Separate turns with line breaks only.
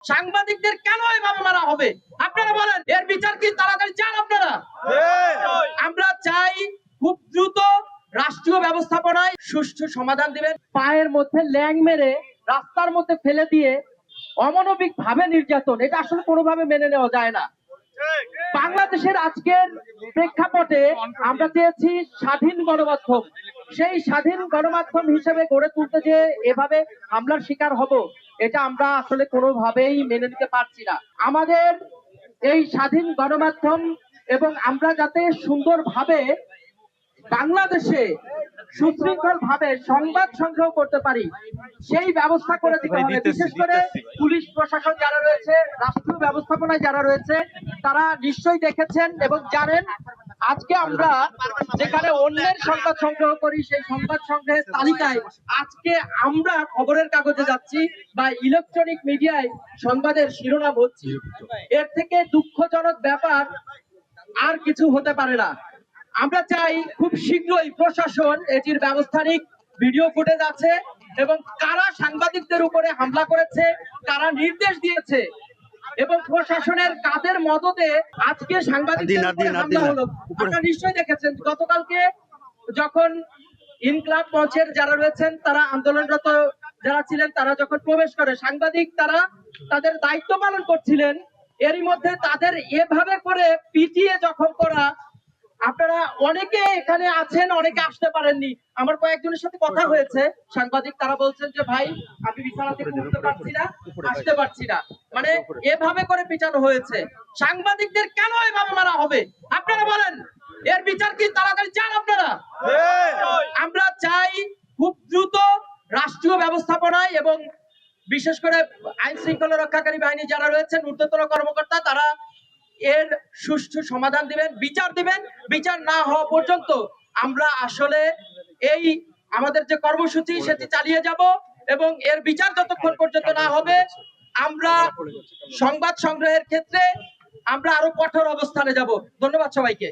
সাংবাদিকদের কেন এভাবে মারা হবে আপনারা বলেন, এর বিচার কি তাড়াতাড়ি চান আপনারা? আমরা চাই খুব দ্রুত রাষ্ট্রীয় ব্যবস্থাপনায় সুষ্ঠু সমাধান দিবেন। পায়ের মধ্যে ল্যাং মেরে রাস্তার মধ্যে ফেলে দিয়ে অমানবিক ভাবে নির্যাতন, এটা আসলে কোনোভাবে মেনে নেওয়া যায় না। বাংলাদেশের আজকের প্রেক্ষাপটে আমরা চেয়েছি স্বাধীন গণমাধ্যম, সেই স্বাধীন গণমাধ্যম হিসেবে গড়ে তুলতে যে এভাবে হামলার শিকার হব, এটা আমরা আসলে কোনোভাবেই মেনে নিতে পারছি না। আমাদের এই স্বাধীন গণমাধ্যম এবং আমরা যাতে সুন্দরভাবে বাংলাদেশে সুশৃঙ্খল ভাবে সংবাদ সংগ্রহ করতে পারি, সেই ব্যবস্থা করে দিতে হবে। বিশেষ করে পুলিশ প্রশাসন যারা রয়েছে, রাষ্ট্রীয় ব্যবস্থাপনায় যারা রয়েছে, তারা নিশ্চয়ই দেখেছেন এবং জানেন আজকে আমরা যেখানে অন্যের সংবাদ সংগ্রহ করি, সেই সংবাদ সংগ্রহের তালিকায় আজকে আমরা খবরের কাগজে যাচ্ছি বা ইলেকট্রনিক মিডিয়ায় সংবাদের শিরোনাম হচ্ছি। এর থেকে দুঃখজনক ব্যাপার আর কিছু হতে পারে না। আমরা চাই খুব শীঘ্রই প্রশাসন এটির ব্যবস্থা নিক। ভিডিও ফুটেজ আছে এবং কারা সাংবাদিকদের উপরে হামলা করেছে, কারা নির্দেশ দিয়েছে এবং প্রশাসনের কাদের মদতে আজকে সাংবাদিকদের উপরে হামলা হলো। আপনারা নিশ্চয়ই দেখেছেন গতকালকে যখন ইনকলাব মঞ্চের যারা রয়েছেন, তারা আন্দোলনরত যারা ছিলেন, তারা যখন প্রবেশ করে, সাংবাদিক তারা তাদের দায়িত্ব পালন করছিলেন, এরই মধ্যে তাদের এভাবে করে পিটিয়ে জখম করা। আপনারা অনেকে এখানে আছেন, অনেকে আসতে পারেননি। আমার কয়েকজনের সাথে কথা হয়েছে সাংবাদিক, তারা বলছেন যে ভাই আমি বিছানা থেকে উঠতে পারছি না, আসতে পারছি না। মানে এভাবে করে পিটানো হয়েছে। সাংবাদিকদের কেন এভাবে মারা হবে আপনারা বলেন, এর বিচার কি তাড়াতাড়ি চান আপনারা? আমরা চাই খুব দ্রুত রাষ্ট্রীয় ব্যবস্থাপনায় এবং বিশেষ করে আইন শৃঙ্খলা রক্ষাকারী বাহিনী যারা রয়েছেন, ঊর্ধ্বতন কর্মকর্তা, তারা এর সুষ্ঠু সমাধান দিবেন, বিচার দিবেন। বিচার না হওয়া পর্যন্ত আমরা আসলে এই আমাদের যে কর্মসূচি সেটি চালিয়ে যাব এবং এর বিচার যতক্ষণ পর্যন্ত না হবে, আমরা সংবাদ সংগ্রহের ক্ষেত্রে আমরা আরো কঠোর অবস্থানে যাব। ধন্যবাদ সবাইকে।